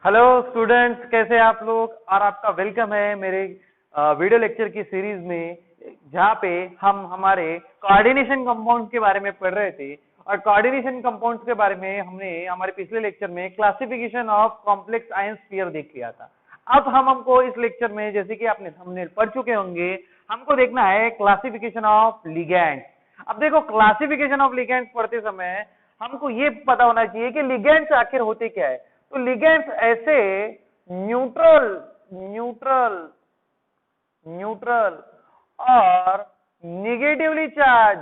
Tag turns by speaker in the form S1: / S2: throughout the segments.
S1: Hello students, कैसे हैं आप लोग। और आपका वेलकम है मेरे वीडियो लेक्चर की सीरीज में, जहाँ पे हम हमारे कोऑर्डिनेशन कंपाउंड्स के बारे में पढ़ रहे थे। और कोऑर्डिनेशन कंपाउंड्स के बारे में हमने हमारे पिछले लेक्चर में classification of complex ion sphere देख लिया था। अब हमको इस लेक्चर में, जैसे कि आपने थंबनेल पढ़ चुके होंगे, हमको देखना है क्लासिफिकेशन ऑफ लिगैंड। अब देखो, क्लासिफिकेशन ऑफ लिगैंड्स पढ़ते समय हमको ये पता होना चाहिए कि लिगैंड्स आखिर होते क्या है। तो लिगैंड्स ऐसे न्यूट्रल न्यूट्रल न्यूट्रल और निगेटिवली चार्ज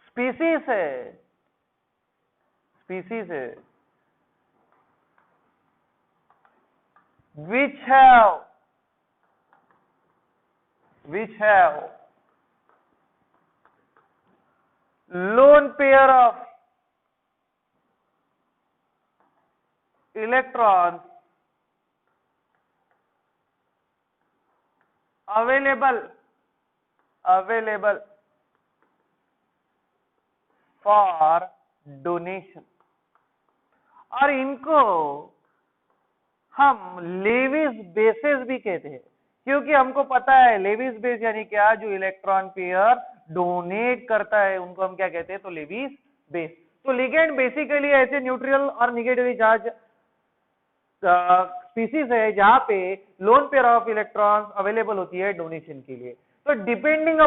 S1: स्पीसीज है which have lone pair of electrons available for donation। और इनको हम लेविस बेसेस भी कहते हैं, क्योंकि हमको पता है लेविस बेस यानी क्या, जो इलेक्ट्रॉन पेयर डोनेट करता है उनको हम क्या कहते हैं, तो लेविस बेस। तो लिगैंड बेसिकली ऐसे न्यूट्रल और निगेटिवली चार्ज स्पीसीज है जहां पे loan pair of electrons available होती है डोनेशन के लिए। तो depending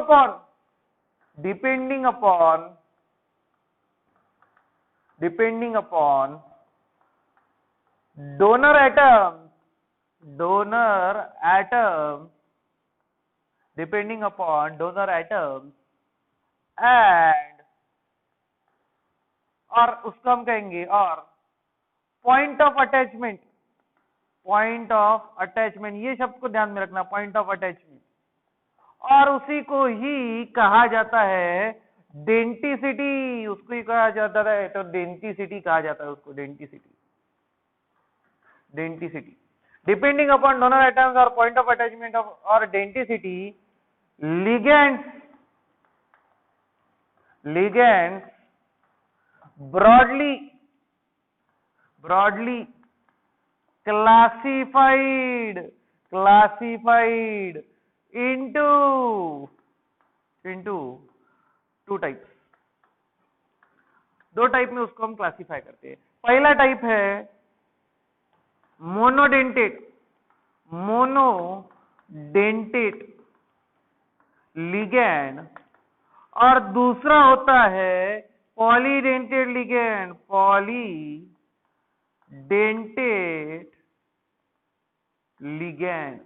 S1: upon donor atoms depending upon donor atoms and और उसको हम कहेंगे, और पॉइंट ऑफ अटैचमेंट, ये शब्द को ध्यान में रखना, पॉइंट ऑफ अटैचमेंट। और उसी को ही कहा जाता है डेंटिसिटी, उसको ही कहा जाता है, तो डेंटिसिटी कहा जाता है उसको, denticity. Depending upon donor atoms और पॉइंट ऑफ अटैचमेंट ऑफ और denticity, ligands broadly classified into two types। दो टाइप में उसको हम क्लासिफाई करते हैं। पहला टाइप है मोनोडेंटेट लिगैंड, और दूसरा होता है पॉलीडेंटेट लिगैंड।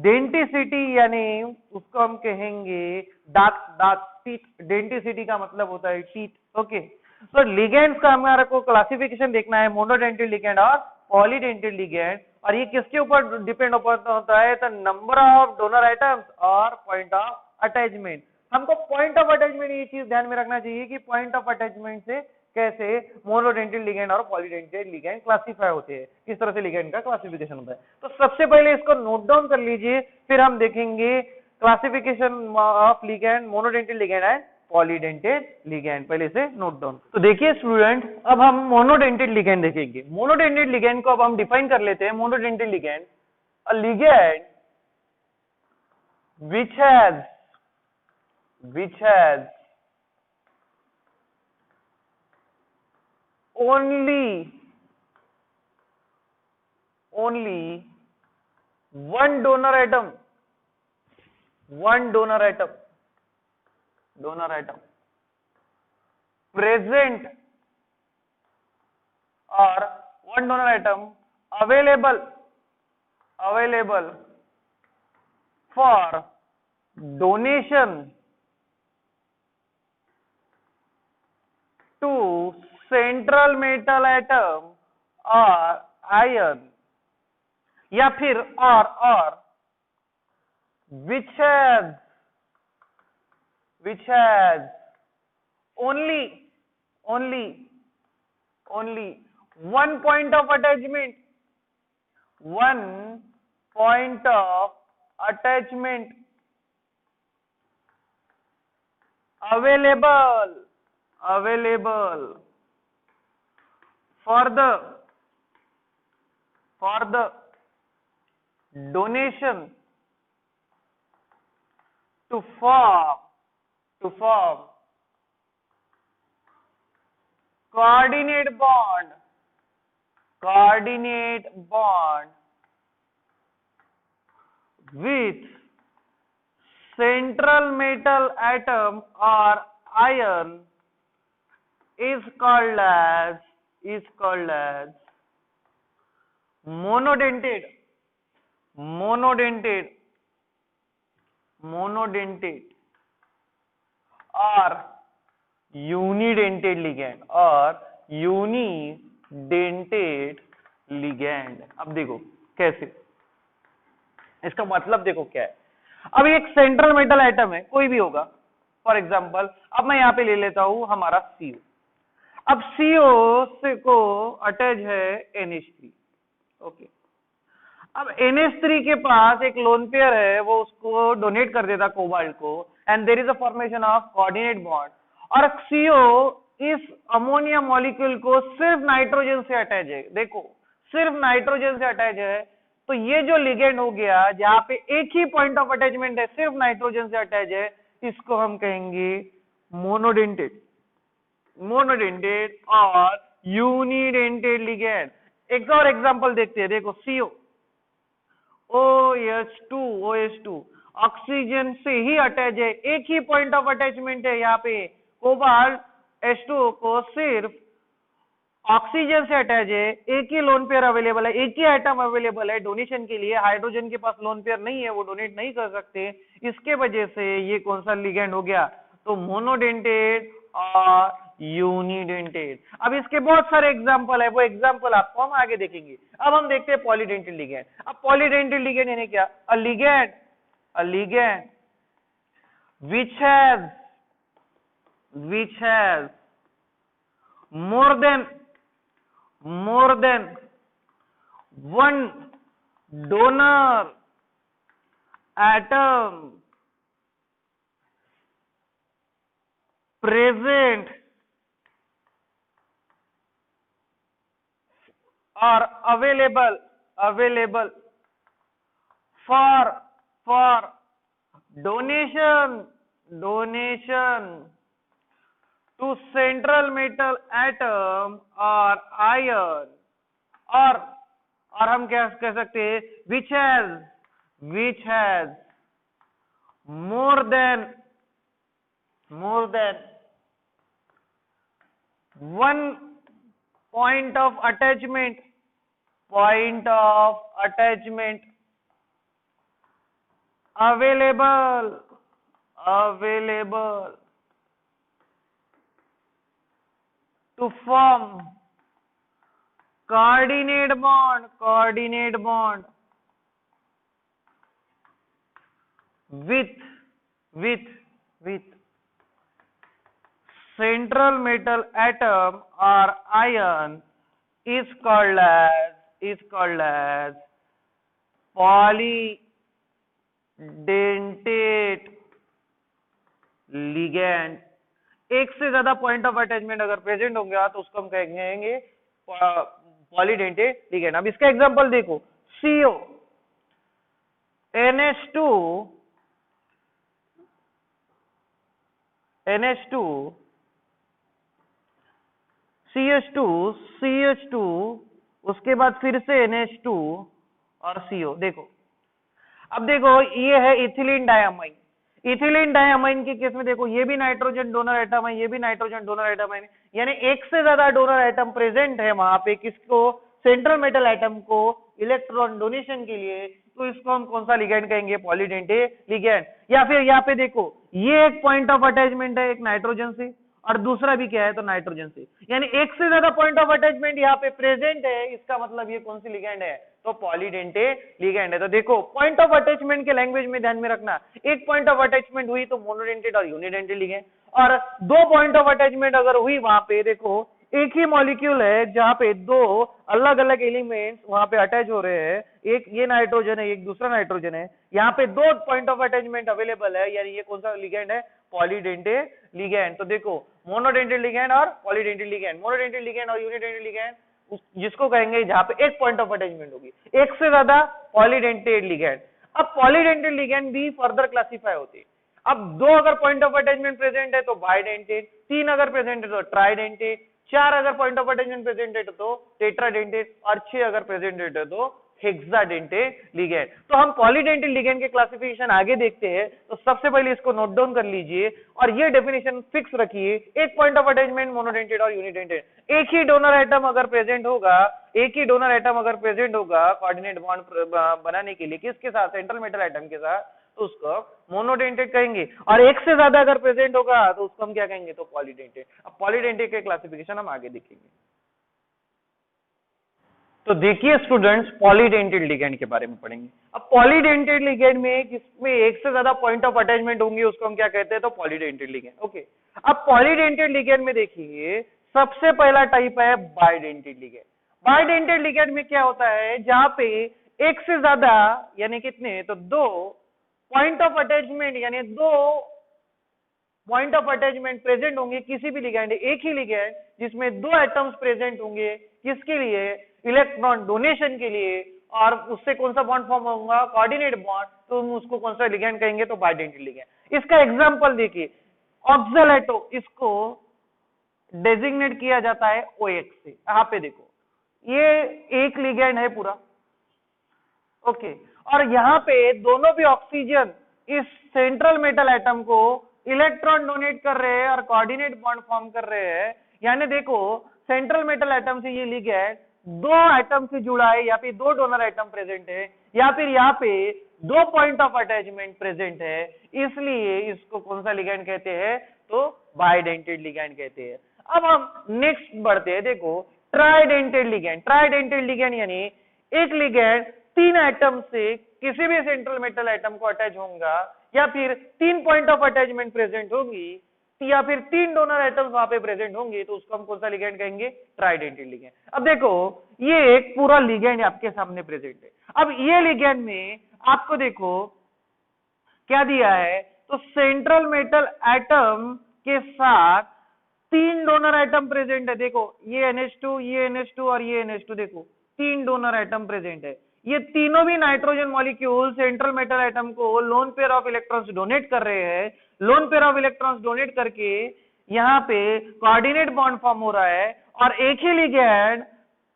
S1: डेंटिसिटी यानी उसको हम कहेंगे दांत टीथ। डेंटिसिटी का मतलब होता है टीथ। ओके, तो लिगैंड्स का हमारे को क्लासिफिकेशन देखना है, मोनोडेंटेट लिगैंड और पॉलीडेंटेट लिगैंड। और ये किसके ऊपर डिपेंड होता है, तो नंबर ऑफ डोनर आइटम्स और पॉइंट ऑफ अटैचमेंट। हमको पॉइंट ऑफ अटैचमेंट ये चीज ध्यान में रखना चाहिए कि पॉइंट ऑफ अटैचमेंट से कैसे मोनोडेंटेट लिगैंड और पॉलीडेंटेट लिगैंड क्लासिफाई होते हैं, किस तरह से लिगैंड का क्लासिफिकेशन होता है। तो सबसे पहले इसको नोट डाउन कर लीजिए, फिर हम देखेंगे classification of ligand, monodentate ligand and polydentate ligand. पहले से नोट डाउन। तो देखिए स्टूडेंट, अब हम मोनोडेंटेट लिगैंड देखेंगे। मोनोडेंटेट लिगैंड को अब हम डिफाइन कर लेते हैं। Monodentate ligand, a ligand which has only one donor atom present, or one donor atom available for donation to central metal atom or ion, या फिर और which has only one point of attachment available for the donation to form coordinate bond with central metal atom or ion is called as monodentate or unidentate ligand अब देखो कैसे, इसका मतलब देखो क्या है। अब एक सेंट्रल मेटल एटम है, कोई भी होगा, फॉर एग्जांपल अब मैं यहां पे ले लेता हूं हमारा CO। अब CO से को अटैच है NH3, ओके। अब NH3 के पास एक लोन पेयर है, वो उसको डोनेट कर देता कोबाल्ट को, and there is a formation of coordinate bond. और CO इस अमोनिया मॉलिक्यूल को सिर्फ नाइट्रोजन से अटैच है, देखो सिर्फ नाइट्रोजन से अटैच है, तो ये जो लिगेंड हो गया जहां पे एक ही पॉइंट ऑफ अटैचमेंट है, सिर्फ नाइट्रोजन से अटैच है, इसको हम कहेंगे मोनोडेंटेट और यूनिडेंटेट लिगेंड। एक और एग्जांपल देखते हैं, देखो CO OH2 ऑक्सीजन से ही अटैच है, एक ही पॉइंट ऑफ अटैचमेंट है यहाँ पे, कोबाल्ट H2O को सिर्फ ऑक्सीजन से अटैच है, एक ही लोन पेयर अवेलेबल है, एक ही आइटम अवेलेबल है डोनेशन के लिए, हाइड्रोजन के पास लोन पेयर नहीं है, वो डोनेट नहीं कर सकते, इसके वजह से ये कौन सा लिगेंड हो गया, तो मोनोडेंटेट और यूनिडेंटेट। अब इसके बहुत सारे एग्जांपल है, वो एग्जांपल आपको हम आगे देखेंगे। अब हम देखते हैं पॉलीडेंटेट लिगेंड। अब पॉलीडेंटेट लिगेंड यानी क्या, अ ligand which has more than one donor atom present or available for donation to central metal atom or ion, और हम क्या कह सकते हैं, which has more than one point of attachment available to form coordinate bond with central metal atom or ion is called as polydentate ligand। एक से ज्यादा point of attachment अगर प्रेजेंट होंगे तो उसको हम कहेंगे पॉलीडेंटेट लिगेंड। अब इसका एग्जांपल देखो, CO NH2 CH2 उसके बाद फिर से NH2 और CO। देखो अब देखो, ये है इथिलीन डायमाइन के केस में देखो, ये भी नाइट्रोजन डोनर एटम है, ये भी नाइट्रोजन डोनर एटम है, यानी एक से ज्यादा डोनर एटम प्रेजेंट है वहां पे, किसको, सेंट्रल मेटल एटम को इलेक्ट्रॉन डोनेशन के लिए, तो इसको हम कौन सा लिगेंड कहेंगे, पॉलीडेंटेट लिगेंड। या फिर यहाँ पे देखो, ये एक पॉइंट ऑफ अटैचमेंट है, एक नाइट्रोजन से और दूसरा भी क्या है, तो नाइट्रोजन से, यानी एक से ज्यादा पॉइंट ऑफ अटैचमेंट यहाँ पे प्रेजेंट है, इसका मतलब ये कौन सी लिगेंड है, तो पॉलीडेंटेट लिगेंड है। तो देखो पॉइंट ऑफ अटैचमेंट के लैंग्वेज में ध्यान में रखना, एक पॉइंट ऑफ अटैचमेंट हुई तो मोनोडेंटेट और यूनिडेंटेट लिगेंड, और दो पॉइंट ऑफ अटैचमेंट अगर हुई वहां पे देखो, एक ही मॉलिक्यूल है जहां पे दो अलग अलग एलिमेंट्स वहां पे अटैच हो रहे हैं, एक ये नाइट्रोजन है, एक दूसरा नाइट्रोजन है, यहाँ पे दो पॉइंट ऑफ अटैचमेंट अवेलेबल है, यानी ये कौन सा लिगेंड है, पॉलीडेंटेट लिगेंड। तो देखो मोनोडेंटेट लिगेंड और पॉलीडेंटेट लिगेंड, मोनोडेंटेट लिगेंड और यूनिडेंटेट लिगेंड जिसको कहेंगे जहां पे एक पॉइंट ऑफ अटैचमेंट होगी, एक से ज्यादा पॉलीडेंटेट लिगेंड। अब पॉलीडेंटेट लिगेंड भी फर्दर क्लासिफाई होते हैं। अब दो अगर पॉइंट ऑफ अटैचमेंट प्रेजेंट है तो बाइडेंटेट, तीन अगर प्रेजेंट है तो ट्राइडेंटेट, चार अगर पॉइंट ऑफ अटैचमेंट प्रेजेंट है तो टेट्राडेंटेट, और छह अगर प्रेजेंट है तो हेक्साडेंटेट लिगेंड। तो हम पॉलीडेंटेट लिगेंड के क्लासिफिकेशन आगे देखते हैं, तो सबसे पहले इसको नोट डाउन कर लीजिए और ये डेफिनेशन फिक्स रखिए, एक पॉइंट ऑफ अटैचमेंट मोनोडेंटेट और यूनिडेंटेट, एक ही डोनर एटम अगर प्रेजेंट होगा, एक ही डोनर एटम अगर प्रेजेंट होगा कोऑर्डिनेट बॉन्ड बनाने के लिए, किसके साथ, सेंट्रल मेटल एटम के साथ, तो उसको मोनोडेंटेट कहेंगे, और एक से ज्यादा अगर प्रेजेंट होगा तो उसको हम क्या कहेंगे, तो पॉलीडेंटेट। अब पॉलीडेंटेट के क्लासिफिकेशन हम आगे देखेंगे। तो देखिए स्टूडेंट्स, पॉलीडेंटेट लिगेंड के बारे में पढ़ेंगे। अब पॉलीडेंटेट लिगेंड में किसमें एक से ज्यादा पॉइंट ऑफ अटैचमेंट होंगे उसको हम क्या कहते हैं, तो पॉलीडेंटेट लिगेंड। ओके, अब पॉलीडेंटेट लिगेंड में देखिए सबसे पहला टाइप है बाइडेंटेट लिगेंड। बाइडेंटेट लिगेंड में क्या होता है, जहां पे एक से ज्यादा यानी कितने, तो दो पॉइंट ऑफ अटैचमेंट यानी दो पॉइंट ऑफ अटैचमेंट प्रेजेंट होंगे किसी भी लिगेंड, एक ही लिगेंड जिसमें दो एटम्स प्रेजेंट होंगे, किसके लिए, इलेक्ट्रॉन डोनेशन के लिए, और उससे कौन सा बॉन्ड फॉर्म होगा, कोऑर्डिनेट बॉन्ड, तो हम उसको कौन सा लिगेंड कहेंगे, तो बाइडेंटेट लिगेंड। इसका एग्जांपल देखिए, ऑक्सैलेटो, इसको डेजिग्नेट किया जाता है OX से। यहाँ पे देखो ये एक लिगेंड है पूरा, ओके, और यहाँ पे दोनों भी ऑक्सीजन इस सेंट्रल मेटल एटम को इलेक्ट्रॉन डोनेट कर रहे हैं और कोऑर्डिनेट बॉन्ड फॉर्म कर रहे हैं। यानी देखो सेंट्रल मेटल एटम से ये लिगेंड दो एटम से जुड़ा है, या फिर दो डोनर एटम प्रेजेंट है, या फिर यहाँ पे दो पॉइंट ऑफ अटैचमेंट प्रेजेंट है, इसलिए इसको कौन सा लिगेंड कहते हैं, तो बाइडेंटेट लिगेंड कहते हैं। अब हम नेक्स्ट बढ़ते हैं, देखो ट्राइडेंटेट लिगेंड। ट्राइडेंटेट लिगेंड यानी एक लिगेंड तीन एटम से किसी भी सेंट्रल मेटल एटम को अटैच होगा, या फिर तीन पॉइंट ऑफ अटैचमेंट प्रेजेंट होगी, या फिर तीन डोनर एटम्स वहां पे प्रेजेंट होंगे, तो उसको हम कौन सा लिगेंड कहेंगे, ट्राइडेंटेट लिगेंड। अब देखो ये एक पूरा लिगेंड आपके सामने प्रेजेंट है। अब ये लिगेंड में आपको देखो क्या दिया है, तो सेंट्रल मेटल एटम के साथ तीन डोनर एटम प्रेजेंट है। देखो ये NH2, ये NH2 और ये NH2, देखो तीन डोनर एटम प्रेजेंट है। ये तीनों भी nitrogen molecule central metal atom को lone pair of electrons donate कर रहे हैं। Lone pair of electrons donate करके यहाँ पे कोऑर्डिनेट बॉन्ड फॉर्म हो रहा है, और एक ही लिगेंड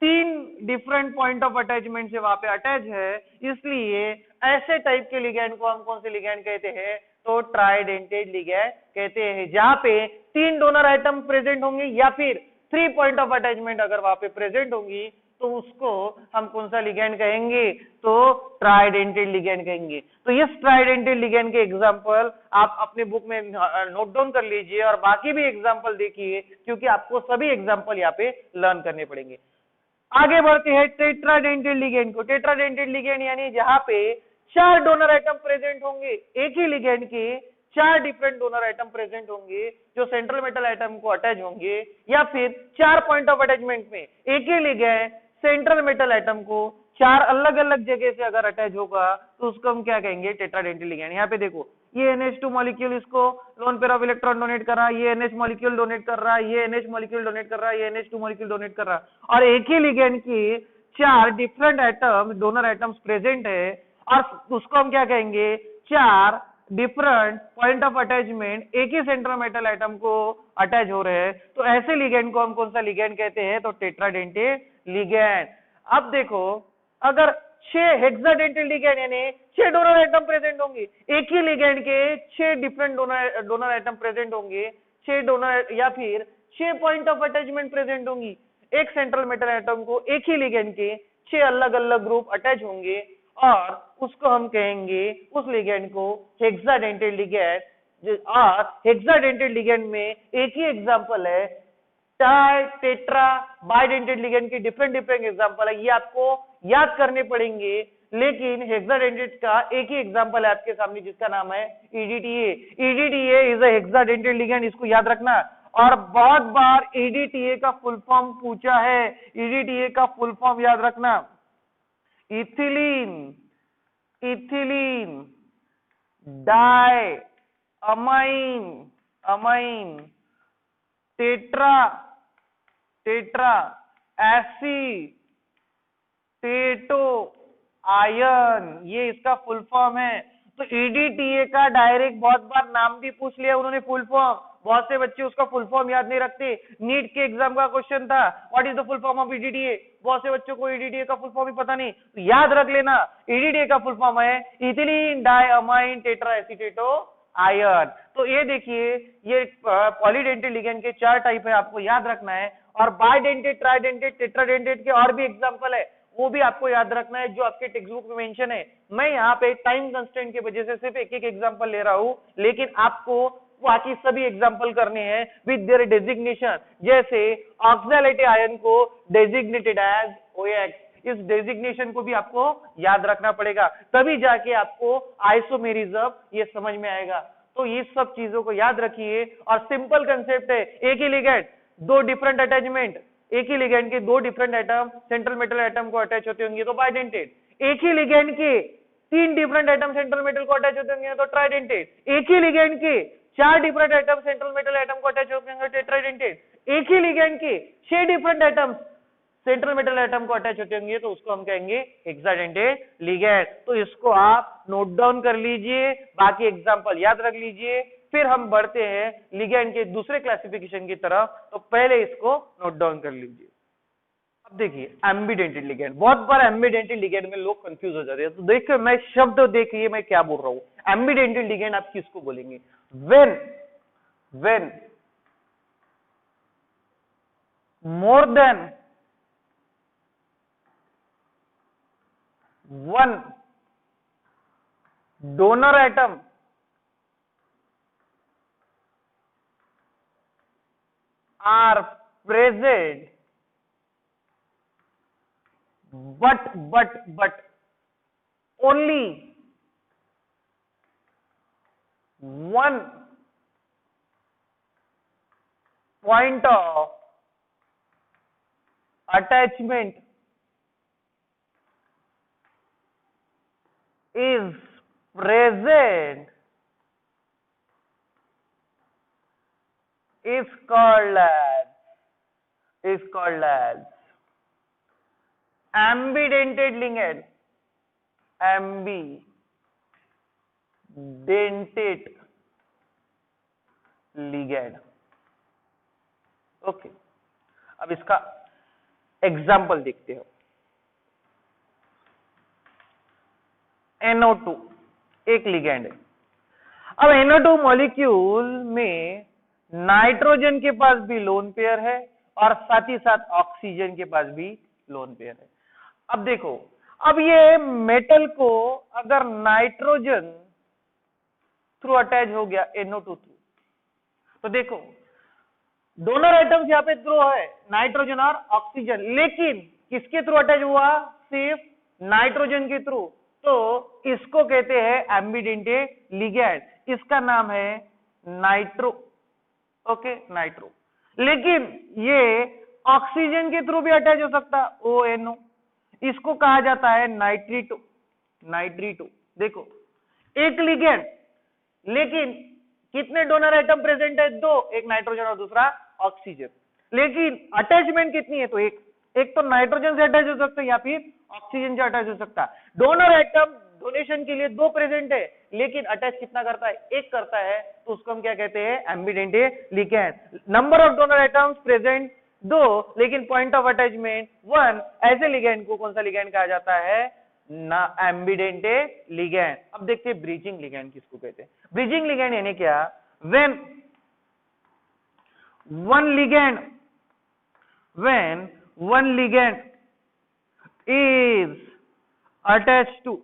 S1: तीन डिफरेंट पॉइंट ऑफ अटैचमेंट से वहां पे अटैच है, इसलिए ऐसे टाइप के लिगेंड को हम कौन से लिगेंड कहते हैं, तो ट्राइडेंटेट लिगेंड कहते हैं, जहां पे तीन डोनर आइटम प्रेजेंट होंगे, या फिर थ्री पॉइंट ऑफ अटैचमेंट अगर वहां पे प्रेजेंट होंगी, तो उसको हम कौन सा लिगेंड कहेंगे, तो ट्राइडेंटेट लिगेंड कहेंगे। तो इस ट्राइडेंटेट लिगेंड के एग्जांपल आप अपने बुक में नोट डाउन कर लीजिए, और बाकी भी एग्जांपल देखिए, क्योंकि आपको सभी एग्जांपल यहाँ पे लर्न करने पड़ेंगे। आगे बढ़ते हैं टेट्राडेंटेट लिगेंड को। टेट्राडेंटेट लिगेंड यानी जहां पे चार डोनर आइटम प्रेजेंट होंगे, एक ही लिगेंड के चार डिफरेंट डोनर आइटम प्रेजेंट होंगे जो सेंट्रल मेटल आइटम को अटैच होंगे, या फिर चार पॉइंट ऑफ अटैचमेंट में एक ही लिगेंड सेंट्रल मेटल आइटम को चार अलग अलग जगह से अगर अटैच होगा, तो उसको हम क्या कहेंगे, टेट्राडेंटेट लिगेंड। यहाँ पे देखो ये NH2 मॉलिक्यूल इसको loan pair of electron donate कर रहा है, ये NH मॉलिक्यूल डोनेट कर रहा है, ये NH मॉलिक्यूल डोनेट कर रहा है, ये NH2 मॉलिक्यूल डोनेट कर रहा है, और एक ही लिगेंड की चार different atom donor atoms present है, और उसको हम क्या कहेंगे, चार डिफरेंट पॉइंट ऑफ अटैचमेंट एक ही सेंट्रल मेटल एटम को अटैच हो रहे हैं, तो ऐसे लिगेंड को हम कौन सा लिगेंड कहते हैं, तो टेट्राडेंटेट लिगेंड। अब देखो अगर छह हेक्साडेंटेट लिगेंड यानी छह डोनर एटम प्रेजेंट होंगे, एक ही लिगेंड के छह डिफरेंट डोनर एटम प्रेजेंट होंगे, छह डोनर या फिर छह पॉइंट ऑफ अटैचमेंट प्रेजेंट होंगी, एक सेंट्रल मेटल एटम को एक ही लिगेंड के छह अलग अलग ग्रुप अटैच होंगे, और उसको हम कहेंगे उस लिगेंड को हेक्साडेंटेट लिगेंड। और हेक्साडेंटेट लिगेंड में एक ही एग्जांपल है, टाई टेट्रा बाइडेंटेट लिगेंड की डिफरेंट डिफरेंट एग्जांपल है, ये आपको याद करने पड़ेंगे, लेकिन हेक्साडेंटेट का एक ही एग्जांपल है आपके सामने जिसका नाम है EDTA। EDTA is a hexadentate ligand, इसको याद रखना। और बहुत बार EDTA का फुल फॉर्म पूछा है। EDTA का फुल फॉर्म याद रखना, ethylene ethylene diamine amine tetra tetra acetato ion, ये इसका फुल फॉर्म है। तो EDTA का डायरेक्ट बहुत बार नाम भी पूछ लिया उन्होंने, फुल फॉर्म। बहुत से बच्चे उसका फुल फॉर्म याद नहीं रखते। नीट के एग्जाम का क्वेश्चन था, what is the full form of EDTA। बहुत से बच्चों को EDTA का फुल फॉर्म ही पता नहीं, तो याद रख लेना EDTA का फुल फॉर्म है ethylene diamine tetra acetato ion. तो ये देखिए, ये पॉलीडेंटेट लिगेंड के 4 टाइप है, आपको याद रखना है। और बाइडेंटेट, ट्राइडेंटेट, टेट्राडेंटेट के और भी एग्जांपल है, वो भी आपको याद रखना है, जो आपके टेक्स्ट बुक में मेंशन है। मैं यहाँ पे टाइम कंस्ट्रेंट की वजह से सिर्फ एक एक एग्जांपल ले रहा हूं, लेकिन आपको बाकी सभी एग्जांपल करने हैं विद देयर डेजिग्नेशन। जैसे ऑक्सैलेटी आयन को डेजिग्नेटेड एज OX, इस डेजिग्नेशन को भी आपको याद रखना पड़ेगा, तभी जाके आपको आइसोमेरिज्म ये समझ में आएगा। तो ये सब चीजों को याद रखिए। और सिंपल कंसेप्ट है, एक ही लिगेंड, 2 डिफरेंट अटैचमेंट, एक ही लिगेंड के 2 different atom central metal atom को अटैच होते होंगे तो बाइडेंटेट, एक ही लिगेंड के 3 डिफरेंट एटम सेंट्रल मेटल को अटैच होते होंगे तो ट्राइडेंटेट, एक ही लिगेंड के 4 different atom central metal atom को अटैच होते होंगे टेट्राडेंटेट, एक ही लिगेंड के 6 different atoms central metal atom को अटैच होते होंगे तो उसको हम कहेंगे हेक्साडेंटेट लिगेंड। तो इसको आप नोट डाउन कर लीजिए, बाकी एग्जांपल याद रख लीजिए। फिर हम बढ़ते हैं लिगेंड के दूसरे क्लासिफिकेशन की तरफ, तो पहले इसको नोट डाउन कर लीजिए। अब देखिए एम्बिडेंटेड लिगेंड, बहुत बार एम्बिडेंटेड लिगेंड में लोग कंफ्यूज हो जाते हैं। तो देखिए, मैं शब्द देखिए मैं क्या बोल रहा हूं। एम्बिडेंटेड लिगेंड आप किसको बोलेंगे? When more than one donor atom are present, but only one point of attachment is present is called as ambidentate ligand. Ambidentate ligand. Okay, अब इसका एग्जाम्पल देखते हो। NO2 एक लिगेंड है। अब NO2 मॉलिक्यूल में नाइट्रोजन के पास भी लोन पेयर है और साथ ही साथ ऑक्सीजन के पास भी लोन पेयर है। अब देखो, अब ये मेटल को अगर नाइट्रोजन थ्रू अटैच हो गया NO2 थ्रू, तो देखो डोनर एटम्स यहाँ पे थ्रू है नाइट्रोजन और ऑक्सीजन, लेकिन किसके थ्रू अटैच हुआ? सिर्फ नाइट्रोजन के थ्रू। तो इसको कहते हैं एम्बिडेंटेट लिगेंड, इसका नाम है नाइट्रो। Okay, nitro. लेकिन ये ऑक्सीजन के थ्रू भी अटैच हो सकता है, ONO, इसको कहा जाता है नाइट्रीटो। नाइट्रीटो देखो, एक लिगेंड, लेकिन कितने डोनर एटम प्रेजेंट है? 2, एक नाइट्रोजन और दूसरा ऑक्सीजन। लेकिन अटैचमेंट कितनी है? तो एक तो नाइट्रोजन से अटैच हो सकता है या फिर ऑक्सीजन से अटैच हो सकता है। डोनर एटम डोनेशन के लिए 2 प्रेजेंट है, लेकिन अटैच कितना करता है? 1 करता है, तो उसको हम क्या कहते हैं? Ambidentate ligand. Number of donor atoms present 2, लेकिन पॉइंट ऑफ अटैचमेंट 1, ऐसे लिगेंड को कौन सा लिगेंड कहा जाता है? ना, एम्बिडेंटेट लिगेंड। अब देखते हैं ब्रिजिंग लिगेंड किसको कहते हैं। ब्रिजिंग लिगेंड यानी क्या? when one ligand is attached to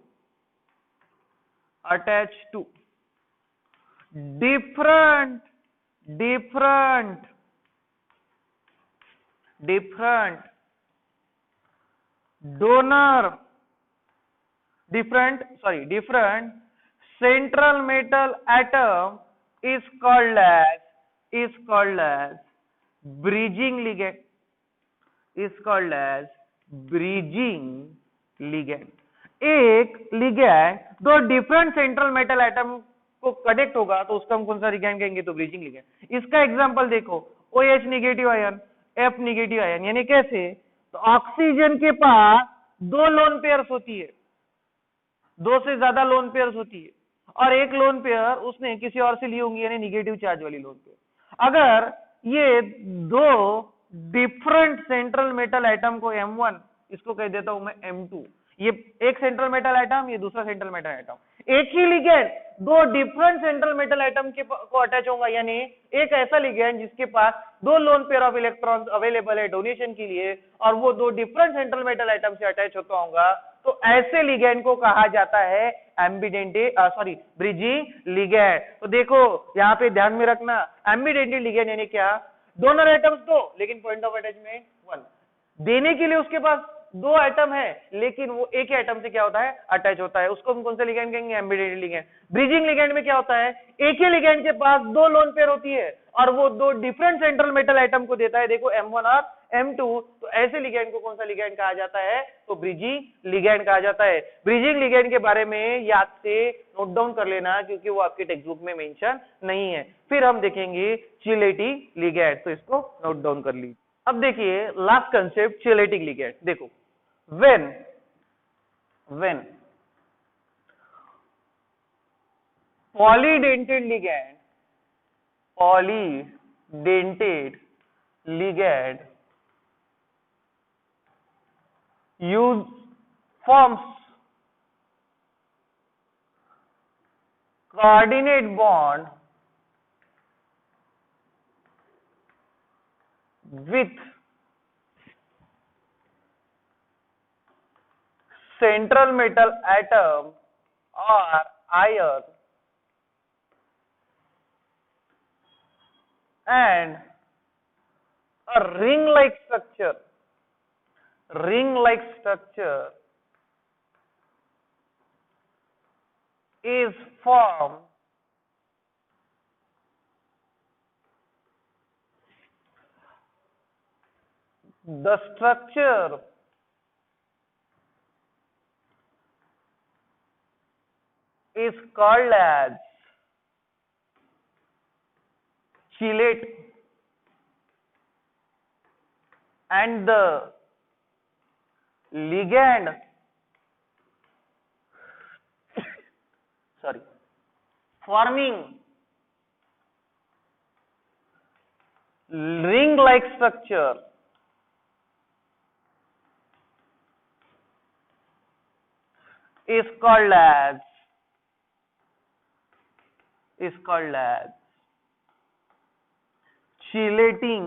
S1: different central metal atom is called as bridging ligand, is called as bridging ligand. एक लिगेंड दो डिफरेंट सेंट्रल मेटल एटम को कनेक्ट होगा तो उसका हम कौन सा लिगेंड कहेंगे, तो ब्रिजिंग लिगेंड। इसका एग्जांपल देखो, OH negative ion, F negative ion, यानी कैसे, तो ऑक्सीजन के पास दो लोन पेयर्स होती है, दो से ज्यादा लोन पेयर्स होती है, और एक लोन पेयर उसने किसी और से ली होंगी, यानी निगेटिव चार्ज वाली लोन पेयर। अगर ये दो डिफरेंट सेंट्रल मेटल एटम को M1, इसको कह देता हूं मैं M2, ये एक सेंट्रल मेटल एटम, ये दूसरा सेंट्रल मेटल एटम, एक ही लिगेंड दो डिफरेंट सेंट्रल मेटल एटम के को अटैच होगा, यानी एक ऐसा लिगेंड जिसके पास दो loan pair of electrons available है डोनेशन के लिए, और वो दो डिफरेंट सेंट्रल मेटल एटम से अटैच होता होगा, तो ऐसे लिगेंड को कहा जाता है ब्रिजिंग लिगेंड। तो देखो यहाँ पे ध्यान में रखना, एम्बिडेंटेड लिगेंड यानी क्या, डोनर एटम्स दो लेकिन पॉइंट ऑफ अटैचमेंट वन, देने के लिए उसके पास दो एटम है लेकिन वो एक ही एटम से क्या होता है, अटैच होता है, उसको हम कौन सा लिगेंड कहेंगे, एम्बिडेंटेड लिगेंड। ब्रिजिंग लिगेंड में क्या होता है, एक ही लिगेंड के पास दो लोन पेयर होती है और वो दो डिफरेंट सेंट्रल मेटल एटम को देता है, देखो M1 और M2, तो ऐसे लिगेंड को कौन सा लिगेंड कहा जाता है, तो ब्रिजिंग लिगेंड कहा जाता है। ब्रिजिंग लिगेंड के बारे में याद से नोट डाउन कर लेना क्योंकि वो आपके टेक्स्ट बुक में मेंशन नहीं है। फिर हम देखेंगे चिलेटिक लिगेंड, तो इसको नोट डाउन कर लीजिए। अब देखिए लास्ट कंसेप्ट चिलेटिक लिगेंड। देखो when polydentate ligand forms coordinate bond with central metal atom or ion and a ring-like structure is formed the structure is called as chelate and the ligand forming ring-like structure is called as chelating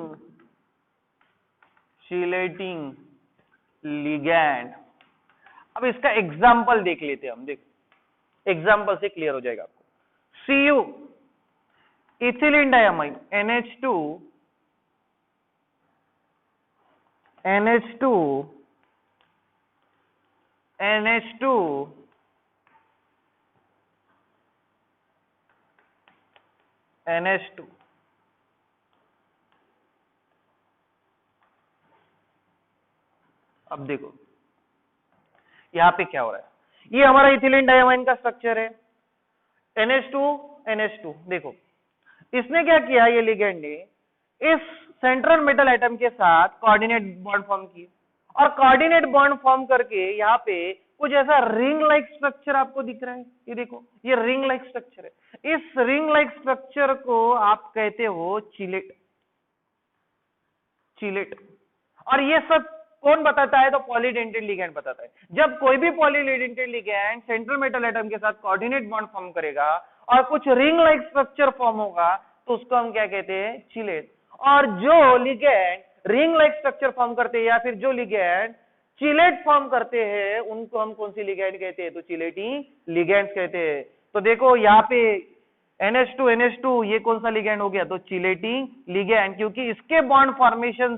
S1: ligand। अब इसका example देख लेते हैं हम, देखो example से clear हो जाएगा आपको। Cu इथिलीन डायमाइन NH2 अब देखो यहां पे क्या हो रहा है, ये हमारा इथिलीन डायमाइन का स्ट्रक्चर है, NH2 देखो इसने क्या किया, ये लिगेंड ने इस सेंट्रल मेटल एटम के साथ कोऑर्डिनेट बॉन्ड फॉर्म की, और कोऑर्डिनेट बॉन्ड फॉर्म करके यहाँ पे कुछ ऐसा रिंग लाइक स्ट्रक्चर आपको दिख रहा है, ये देखो ये रिंग लाइक स्ट्रक्चर है। इस रिंग लाइक स्ट्रक्चर को आप कहते हो चिलेट। और ये सब कौन बताता है, तो पॉलीडेंटेट लिगैंड बताता है। जब कोई भी polydentate ligand central metal atom के साथ कोऑर्डिनेट बॉन्ड फॉर्म करेगा और कुछ रिंग लाइक स्ट्रक्चर फॉर्म होगा तो उसको हम क्या कहते हैं, चिलेट। और जो ligand ring like structure form करते हैं या फिर जो लिगैंड चिलेट फॉर्म करते हैं उनको हम कौन सी लिगैंड कहते हैं, तो चिलेटिंग लिगैंड्स कहते हैं। तो देखो यहाँ पे NH2 ये कौन सा लिगैंड हो गया, तो चिलेटिंग लिगैंड, क्योंकि इसके बॉन्ड फॉर्मेशन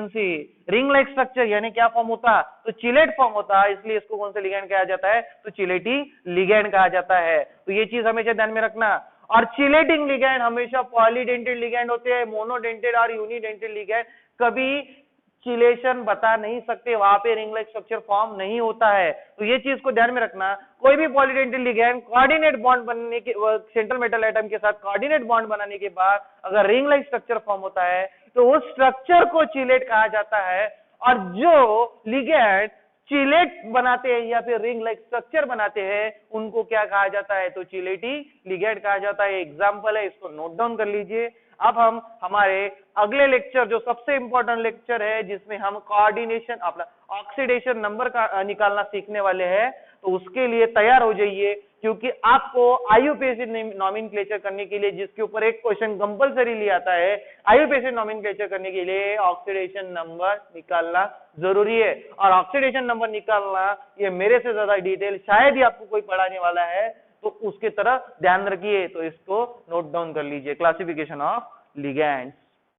S1: से रिंग लाइक स्ट्रक्चर यानी क्या फॉर्म होता, तो चिलेट फॉर्म होता, इसलिए इसको कौन सा लिगैंड कहा जाता है, तो चिलेटिंग लिगैंड कहा जाता है। तो ये चीज हमेशा ध्यान में रखना। और चिलेटिंग लिगैंड हमेशा पॉलीडेंटेड लिगैंड होते हैं, मोनोडेंटेड और यूनिडेंटेड लिगैंड कभी चिलेशन बता नहीं सकते, वहां पे रिंग लाइक स्ट्रक्चर फॉर्म नहीं होता है। तो ये चीज को ध्यान में रखना, कोई भी पॉलीडेंटेड लिगैंड कोऑर्डिनेट बॉन्ड बनने के सेंट्रल मेटल एटम के साथ कोऑर्डिनेट बॉन्ड बनाने के बाद अगर रिंग लाइक स्ट्रक्चर फॉर्म होता है तो उस स्ट्रक्चर को चिलेट कहा जाता है। और जो लिगैंड चिलेट बनाते हैं या फिर रिंग लाइक स्ट्रक्चर बनाते हैं उनको क्या कहा जाता है, तो चिलेटी लिगैंड कहा जाता है। एग्जांपल है, इसको नोट डाउन कर लीजिए। अब हम हमारे अगले लेक्चर, जो सबसे इंपॉर्टेंट लेक्चर है जिसमें हम कोऑर्डिनेशन अपना ऑक्सीडेशन नंबर का निकालना सीखने वाले हैं, तो उसके लिए तैयार हो जाइए, क्योंकि आपको आईयूपीएसी नॉमेनक्लेचर करने के लिए, जिसके ऊपर एक क्वेश्चन कंपलसरी लिया आता है, आईयूपीएसी नॉमेनक्लेचर करने के लिए ऑक्सीडेशन नंबर निकालना जरूरी है। और ऑक्सीडेशन नंबर निकालना ये मेरे से ज्यादा डिटेल शायद ही आपको कोई पढ़ाने वाला है, तो उसके तरफ ध्यान रखिए। तो इसको नोट डाउन कर लीजिए, क्लासिफिकेशन ऑफ लिगैंड्स।